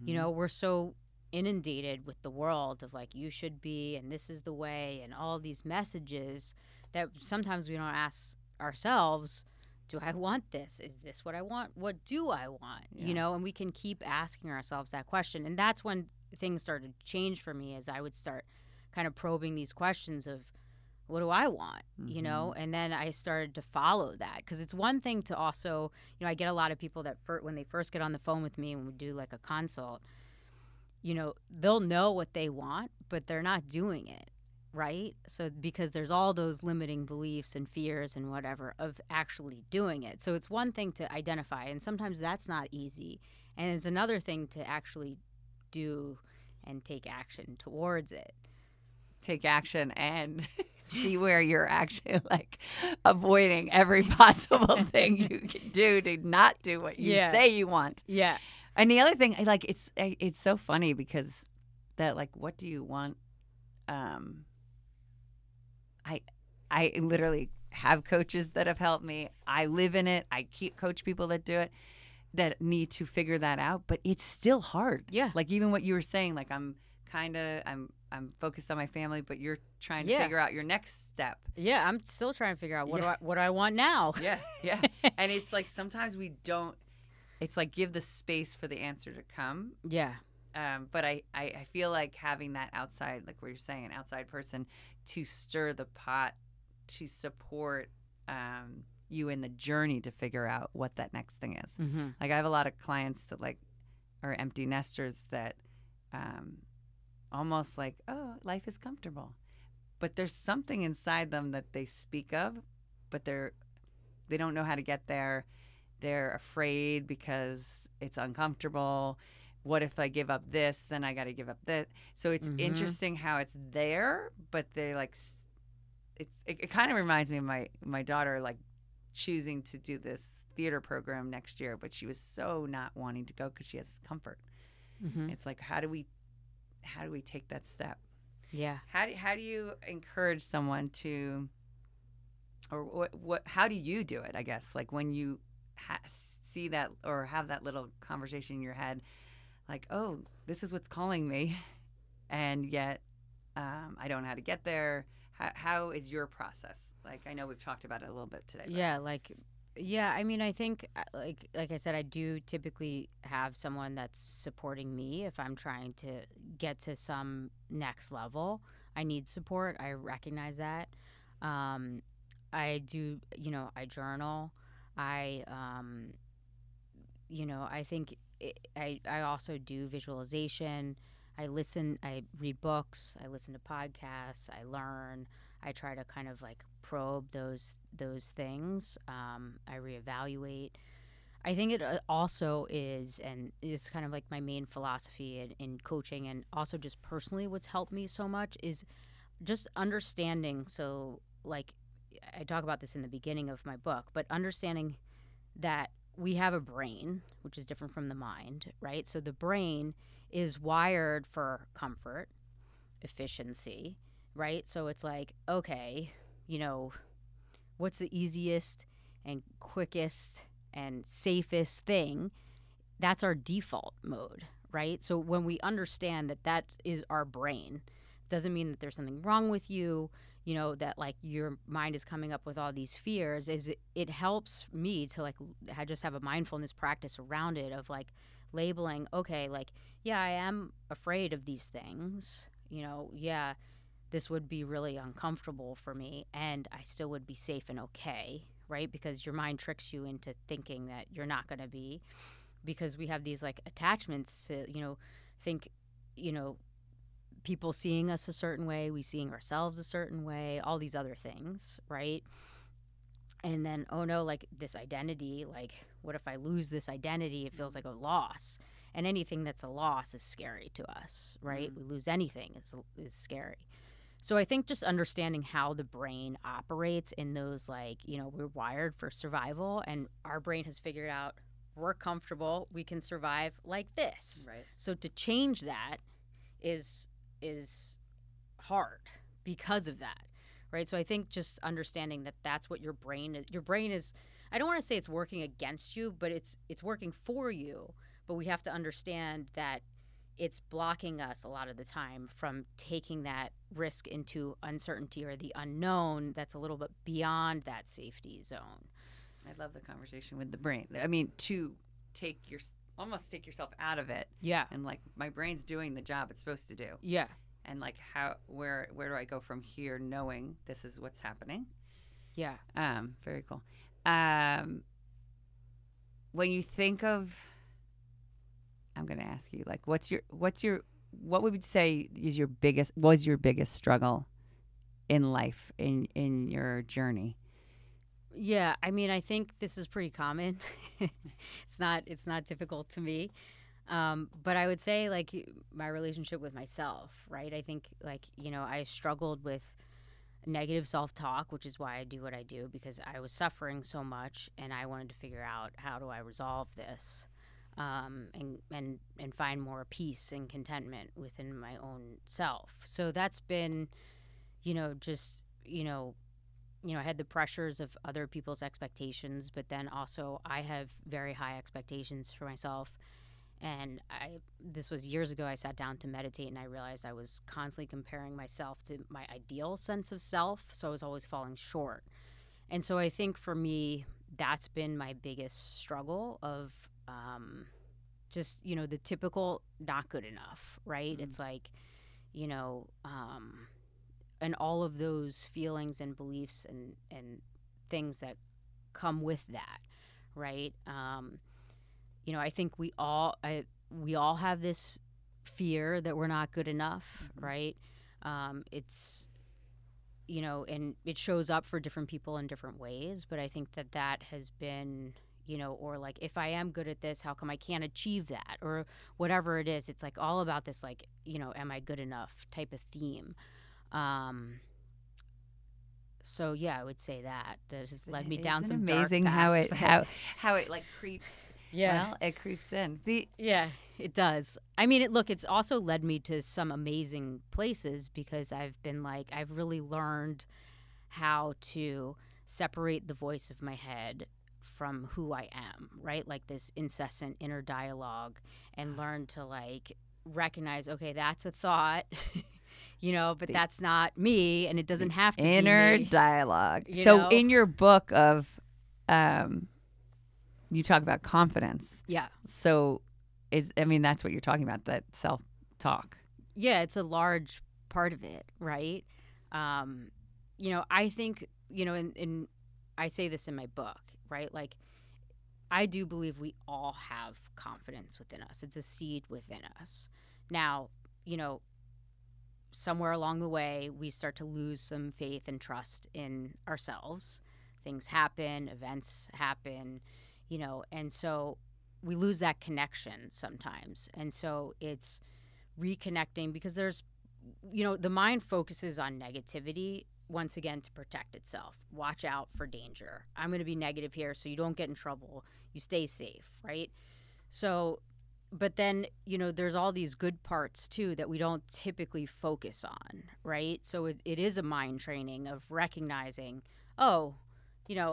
We're so inundated with the world of, like, you should be, and this is the way, and all these messages that sometimes we don't ask ourselves, do I want this? Is this what I want? What do I want? And we can keep asking ourselves that question. And that's when things started to change for me, as I would start kind of probing these questions of, what do I want? And then I started to follow that. Because it's one thing to also, I get a lot of people that when they first get on the phone with me and we do like a consult, they'll know what they want, but they're not doing it. Right? So because there's all those limiting beliefs and fears and whatever of actually doing it. So it's one thing to identify, and sometimes that's not easy. And it's another thing to actually do and take action towards it. Take action and see where you're actually like avoiding every possible thing you can do to not do what you say you want. Yeah. And the other thing, like, it's so funny because that, like, what do you want? I literally have coaches that have helped me. I live in it. I coach people that do it, that need to figure that out, but it's still hard. Yeah. Like even what you were saying, like I'm focused on my family, but you're trying to figure out your next step. Yeah, I'm still trying to figure out what do I want now. Yeah. And it's like sometimes we don't. It's like give the space for the answer to come. Yeah. But I feel like having that outside, like what you're saying, an outside person to stir the pot, to support you in the journey to figure out what that next thing is. Mm-hmm. Like I have a lot of clients that like are empty nesters that almost like, oh, life is comfortable. But there's something inside them that they speak of, but they don't know how to get there. They're afraid because it's uncomfortable. What if I give up this? Then I got to give up this. So it's interesting how it's there, but they like, it kind of reminds me of my daughter, like choosing to do this theater program next year, but she was so not wanting to go because she has comfort. Mm-hmm. It's like, how do we take that step? Yeah. How do you encourage someone to, or how do you do it? I guess like when you see that or have that little conversation in your head, like, oh, this is what's calling me, and yet I don't know how to get there. How is your process? Like, I know we've talked about it a little bit today. Yeah, I mean, I think, like I said, I do typically have someone that's supporting me if I'm trying to get to some next level. I need support. I recognize that. I do, I journal. I think I also do visualization. I read books, I listen to podcasts, I learn. I try to kind of like probe those things. I reevaluate. I think it also is, and it's kind of like my main philosophy in coaching, and also just personally what's helped me so much is just understanding. So like I talk about this in the beginning of my book, but understanding that we have a brain, which is different from the mind, right? So the brain is wired for comfort, efficiency, right? So it's like, okay, what's the easiest and quickest and safest thing? That's our default mode, right? So when we understand that is our brain, doesn't mean that there's something wrong with you, that like your mind is coming up with all these fears. It helps me to like just have a mindfulness practice around it of like labeling, okay, like, yeah, I am afraid of these things, yeah, this would be really uncomfortable for me, and I still would be safe and okay, right? Because your mind tricks you into thinking that you're not going to be, because we have these like attachments to, think, people seeing us a certain way, we seeing ourselves a certain way, all these other things, right? And then, oh no, like this identity, like what if I lose this identity? It feels like a loss. And anything that's a loss is scary to us, right? Mm-hmm. We lose anything is scary. So I think just understanding how the brain operates in those, like, we're wired for survival, and our brain has figured out we're comfortable, we can survive like this. Right. So to change that is hard because of that, right? So I think just understanding that that's what your brain is, I don't want to say it's working against you, but it's working for you. But we have to understand that it's blocking us a lot of the time from taking that risk into uncertainty or the unknown that's a little bit beyond that safety zone. I love the conversation with the brain. I mean, to almost take yourself out of it. Yeah. And like my brain's doing the job it's supposed to do. Yeah. And like where do I go from here knowing this is what's happening? Yeah. Very cool. When you think of, I'm going to ask you, like, what would you say was your biggest struggle in life, in your journey? Yeah, I mean, I think this is pretty common. It's not difficult to me. But I would say, like, my relationship with myself, right? I think, like, I struggled with, negative self-talk, which is why I do what I do, because I was suffering so much and I wanted to figure out how do I resolve this, and find more peace and contentment within my own self. So that's been, just, I had the pressures of other people's expectations, but then also I have very high expectations for myself. And this was years ago, I sat down to meditate and I realized I was constantly comparing myself to my ideal sense of self. So I was always falling short. And so I think for me, that's been my biggest struggle of just, the typical not good enough, right? It's like, and all of those feelings and beliefs and things that come with that, right? I think we all have this fear that we're not good enough, right? It's, and it shows up for different people in different ways. But I think that has been, or like, if I am good at this, how come I can't achieve that? Or whatever it is. It's like all about this, like, am I good enough type of theme. So yeah, I would say that has led me down some amazing dark paths, how it like creeps. Yeah. Well, it creeps in. Yeah, it does. I mean, it's also led me to some amazing places because I've really learned how to separate the voice of my head from who I am, right? Like this incessant inner dialogue, and learn to like recognize, okay, that's a thought, but that's not me, and it doesn't have to inner be me. dialogue. So in your book of you talk about confidence. Yeah. So that's what you're talking about, that self-talk. Yeah, it's a large part of it, right? I think, and I say this in my book, right? Like, I do believe we all have confidence within us. It's a seed within us. Now, somewhere along the way, we start to lose some faith and trust in ourselves. Things happen, events happen, and so we lose that connection sometimes. And so it's reconnecting, because there's, the mind focuses on negativity, once again, to protect itself. Watch out for danger. I'm going to be negative here so you don't get in trouble. You stay safe, right? So, but then, there's all these good parts too that we don't typically focus on, right? So it is a mind training of recognizing, oh,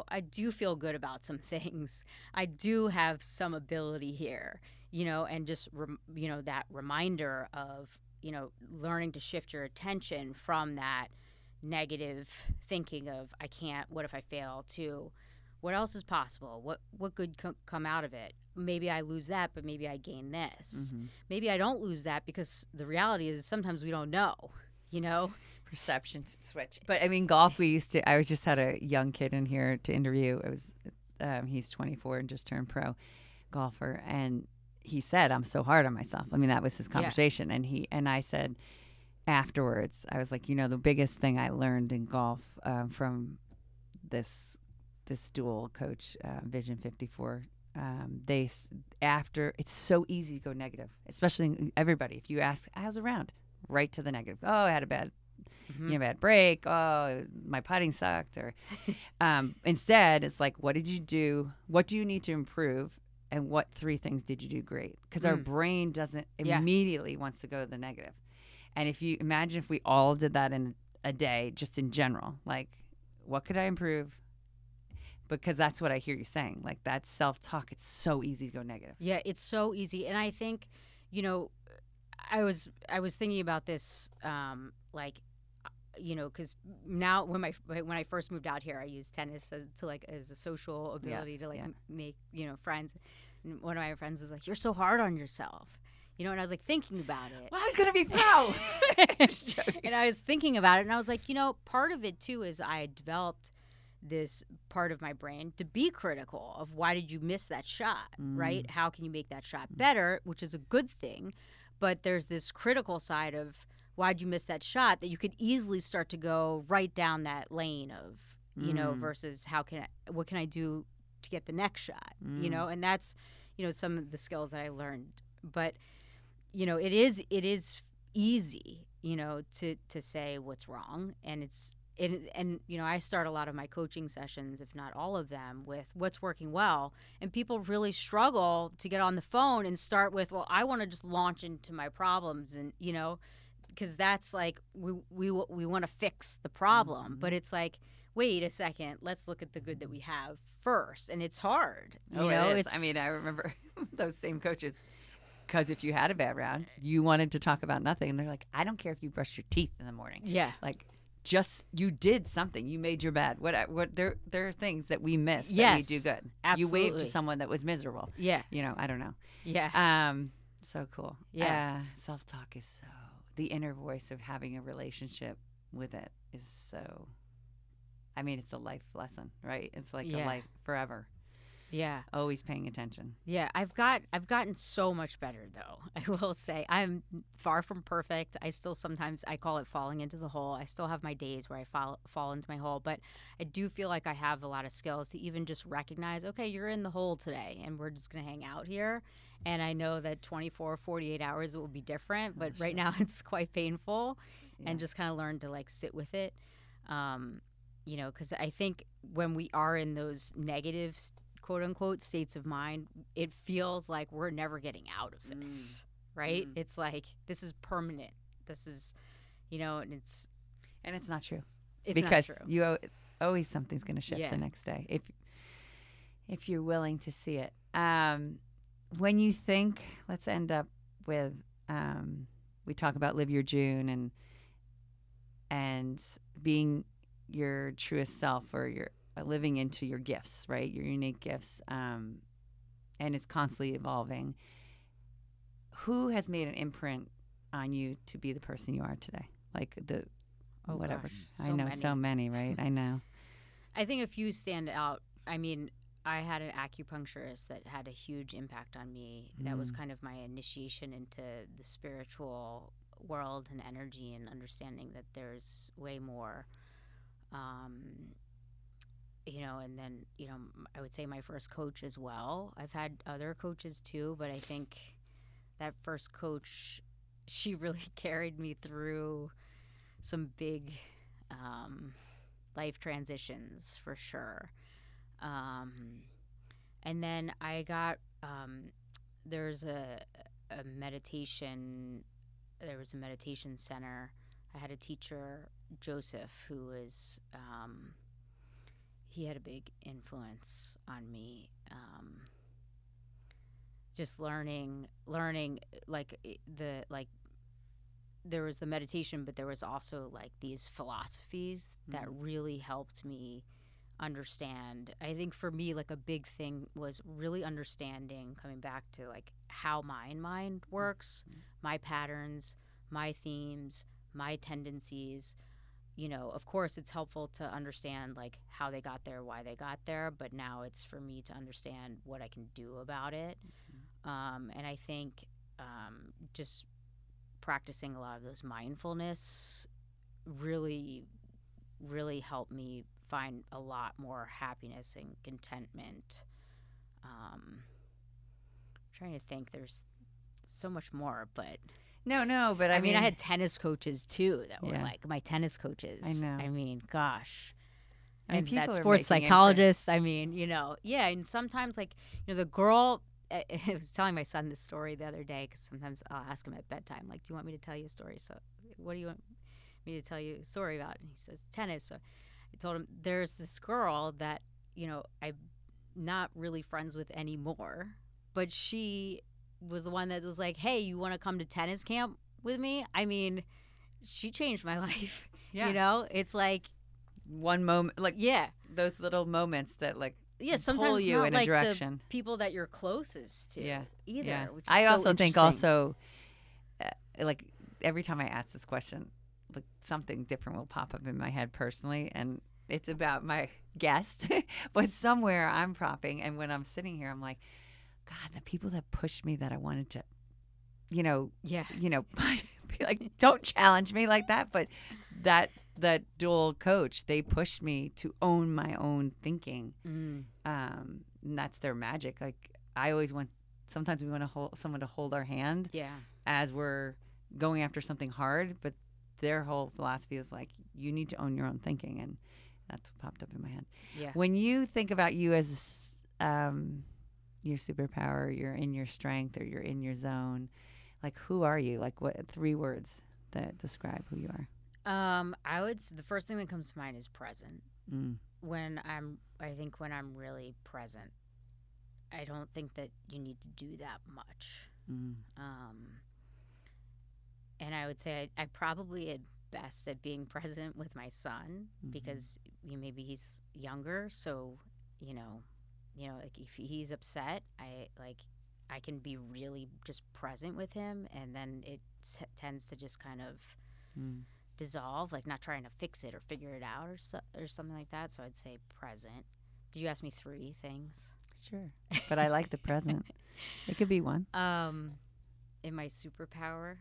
I do feel good about some things. I do have some ability here, and just, that reminder of, learning to shift your attention from that negative thinking of, I can't, what if I fail, to what else is possible? What could come out of it? Maybe I lose that, but maybe I gain this. Mm-hmm. Maybe I don't lose that, because the reality is sometimes we don't know, Perception switch. But golf, I was just had a young kid in here to interview. It was, he's 24 and just turned pro golfer. And he said, I'm so hard on myself. That was his conversation. Yeah. And I said afterwards, I was like, the biggest thing I learned in golf from this dual coach, Vision 54, it's so easy to go negative, especially everybody. If you ask, how's the round? Right to the negative. Oh, I had a bad break. Oh, my putting sucked. Or instead, it's like, what did you do? What do you need to improve? And what 3 things did you do great? Because our brain doesn't immediately wants to go to the negative. And if you imagine if we all did that in a day, just in general, like, what could I improve? Because that's what I hear you saying. Like, that self-talk, it's so easy to go negative. Yeah, it's so easy. And I think, I was thinking about this, because now when I first moved out here, I used tennis as a social ability to make friends. And one of my friends was like, "You're so hard on yourself," and I was like thinking about it. Well, I was gonna be pro. And I was thinking about it, and I was like, part of it too is I developed this part of my brain to be critical of, why did you miss that shot, right? How can you make that shot better, which is a good thing. But there's this critical side of, why'd you miss that shot, that you could easily start to go right down that lane of, versus what can I do to get the next shot, and that's, some of the skills that I learned. But, it is easy, to say what's wrong, and and I start a lot of my coaching sessions, if not all of them, with what's working well. And people really struggle to get on the phone and start with, well, I want to just launch into my problems, and because that's like we want to fix the problem, but it's like, wait a second, let's look at the good that we have first, and it's hard. It is. I mean, I remember those same coaches. Because if you had a bad round, you wanted to talk about nothing. And they're like, I don't care if you brush your teeth in the morning. Yeah. Like, just you did something. You made your bed. What there are things that we miss that Yes, we do good. absolutely. You waved to someone that was miserable. Yeah. I don't know. Yeah. So cool. Yeah. Self-talk is the inner voice of having a relationship with it is so, I mean, it's a life lesson, right? It's like a life forever. Yeah. Always paying attention. Yeah, I've gotten so much better, though. I will say I'm far from perfect. I still sometimes, I call it falling into the hole. I still have my days where I fall into my hole, but I do feel like I have a lot of skills to even just recognize, okay, you're in the hole today and we're just going to hang out here. And I know that 24, 48 hours it will be different, but right now it's quite painful, and just kind of learn to like sit with it. Because I think when we are in those negative quote unquote states of mind, it feels like we're never getting out of this, right? It's like, this is permanent. This is, and it's not true. It's because not true. You always something's going to shift the next day if you're willing to see it. When you think, let's end up with, we talk about live your June and being your truest self, or your living into your gifts, right? Your unique gifts. And it's constantly evolving. Who has made an imprint on you to be the person you are today? Like whatever. Gosh, I know many. so many, right? I know. I think a few stand out. I mean, I had an acupuncturist that had a huge impact on me. That was kind of my initiation into the spiritual world and energy, and understanding that there's way more. And then, I would say my first coach as well. I've had other coaches too, but I think that first coach, she really carried me through some big life transitions for sure. And then I got, there's a meditation, there was a meditation center. I had a teacher, Joseph, who was, he had a big influence on me. Just learning there was the meditation, but there was also like these philosophies that really helped me understand. I think for me, like a big thing was really understanding, coming back to like how my mind works, my patterns, my themes, my tendencies. Of course it's helpful to understand like how they got there, why they got there, but now it's for me to understand what I can do about it. And I think just practicing a lot of those mindfulness really, really helped me find a lot more happiness and contentment. I'm trying to think, there's so much more, but no, but I mean, I had tennis coaches too that were like my tennis coaches. I know. I mean, gosh. And that people are sports making psychologist. I mean, and sometimes like, the girl, I was telling my son this story the other day, because sometimes I'll ask him at bedtime, like, do you want me to tell you a story? So what do you want me to tell you a story about? And he says, tennis. So I told him, there's this girl that, I'm not really friends with anymore, but she was the one that was like, hey, you want to come to tennis camp with me? I mean, she changed my life. Yeah. It's like one moment, like those little moments that like sometimes pull you not in like a direction. The people that you're closest to either. Yeah. Which is I so also think interesting. like every time I ask this question, like something different will pop up in my head personally, and it's about my guest, but somewhere I'm propping, and when I'm sitting here, I'm like, God, the people that pushed me that I wanted to, be like, don't challenge me like that. But that dual coach, they pushed me to own my own thinking. And that's their magic. Like I always sometimes we want to hold someone to hold our hand as we're going after something hard, but their whole philosophy is like, you need to own your own thinking. And that's what popped up in my head. Yeah. When you think about you as your superpower, you're in your strength or you're in your zone, like, who are you? Like, what 3 words that describe who you are? The first thing that comes to mind is present. Mm. I think when I'm really present, I don't think that you need to do that much. Mm. And I would say I probably am best at being present with my son because maybe he's younger. So, like if he's upset, I can be really just present with him, and then it tends to just kind of dissolve, like not trying to fix it or figure it out or something like that. So I'd say present. Did you ask me 3 things? Sure. But I like the present. It could be one. In my superpower,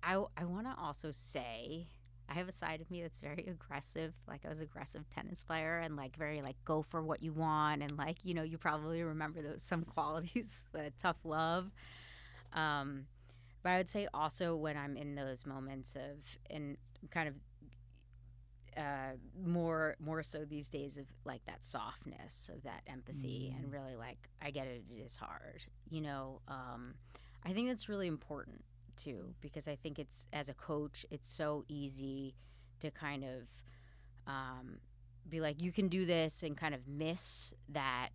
I want to also say I have a side of me that's very aggressive. Like I was an aggressive tennis player and like very like go for what you want, and like you probably remember some qualities, tough love. But I would say also when I'm in those moments of and kind of more so these days of like that softness of that empathy and really like I get it is hard. I think that's really important too, because I think it's as a coach it's so easy to kind of be like you can do this and kind of miss that.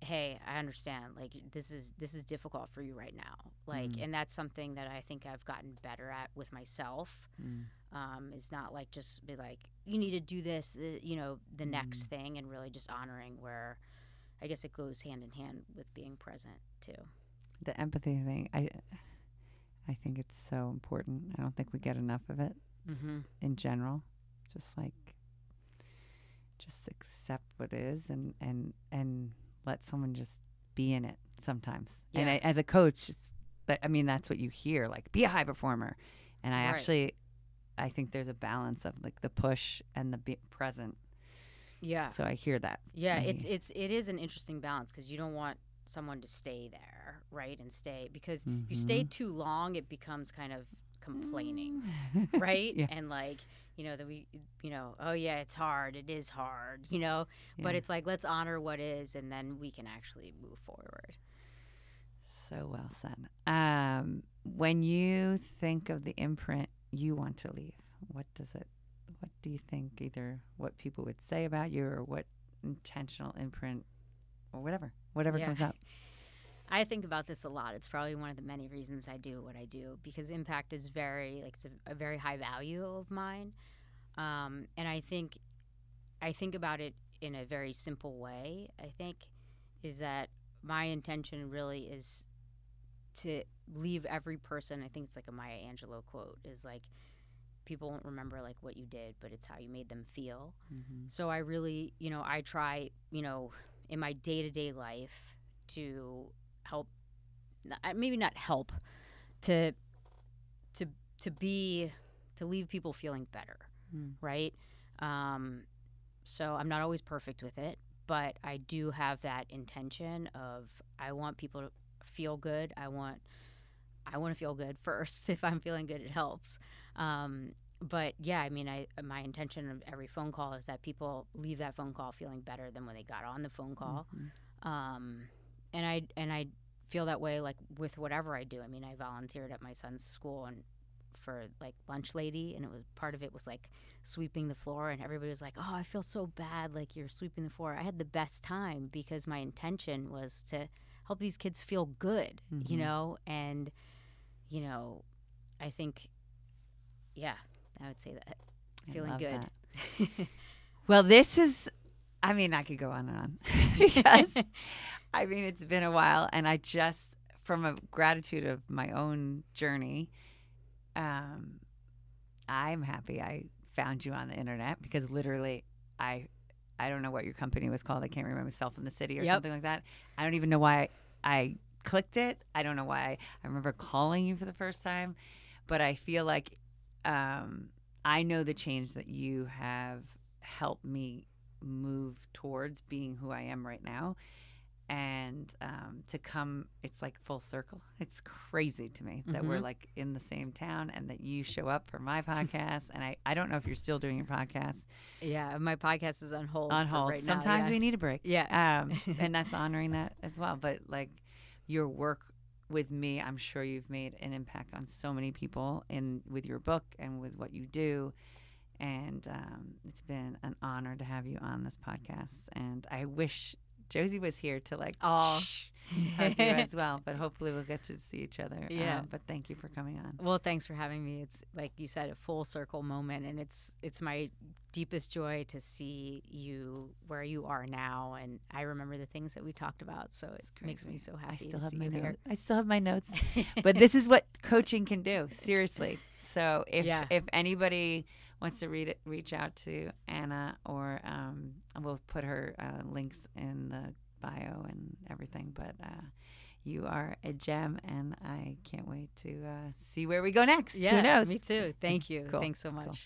Hey, I understand. Like this is difficult for you right now. Like, and that's something that I think I've gotten better at with myself. Is not like just be like you need to do this, the next thing, and really just honoring where, I guess it goes hand in hand with being present too. The empathy thing, I think it's so important. I don't think we get enough of it in general. Just accept what is and let someone just be in it sometimes. Yeah. And as a coach, that's what you hear, like be a high performer. And I think there's a balance of like the push and the present. Yeah. So I hear that. Yeah, it is an interesting balance because you don't want someone to stay there, right? And stay because if you stay too long, it becomes kind of complaining, right? Yeah. And like, oh yeah, it's hard. It is hard, but it's like, let's honor what is, and then we can actually move forward. So well said. When you think of the imprint you want to leave, what do you think, either what people would say about you or what intentional imprint or whatever comes up? I think about this a lot. It's probably one of the many reasons I do what I do, because impact is it's a very high value of mine. And I think about it in a very simple way, I think, is that my intention really is to leave every person. I think it's like a Maya Angelou quote, is like, people won't remember like what you did, but it's how you made them feel. So I really, I try, in my day-to-day life to help, maybe not help, to leave people feeling better, right? So I'm not always perfect with it, but I do have that intention of I want people to feel good. I want to feel good first. If I'm feeling good, it helps. But yeah, my intention of every phone call is that people leave that phone call feeling better than when they got on the phone call. And I feel that way like with whatever I do. I volunteered at my son's school and for like lunch lady, and part of it was like sweeping the floor, and everybody was like, "Oh, I feel so bad, like you're sweeping the floor." I had the best time because my intention was to help these kids feel good, and I think, yeah, I would say that feeling good. That. Well, this is, I could go on and on because it's been a while, and I just, from a gratitude of my own journey, I'm happy I found you on the internet, because literally I don't know what your company was called. I can't remember, Self in the City or something like that. I don't even know why I clicked it. I don't know why I remember calling you for the first time, but I feel like I know the change that you have helped me move towards being who I am right now. And to come, it's like full circle. It's crazy to me that we're like in the same town and that you show up for my podcast. And I don't know if you're still doing your podcast. Yeah, my podcast is on hold. On hold. Right Sometimes now, we need a break. Yeah. And that's honoring that as well. But like your work with me, I'm sure you've made an impact on so many people with your book and with what you do. And it's been an honor to have you on this podcast. And I wish Josie was here to like hug you as well, but hopefully we'll get to see each other. Yeah. But thank you for coming on. Well, thanks for having me. It's like you said, a full circle moment, and it's my deepest joy to see you where you are now. And I remember the things that we talked about, so it makes me so happy. I still have my notes, but this is what coaching can do. Seriously. So if anybody wants to reach out to Anna, or we'll put her links in the bio and everything. But you are a gem, and I can't wait to see where we go next. Yeah, who knows? Me too. Thank you. Cool. Thanks so much. Cool.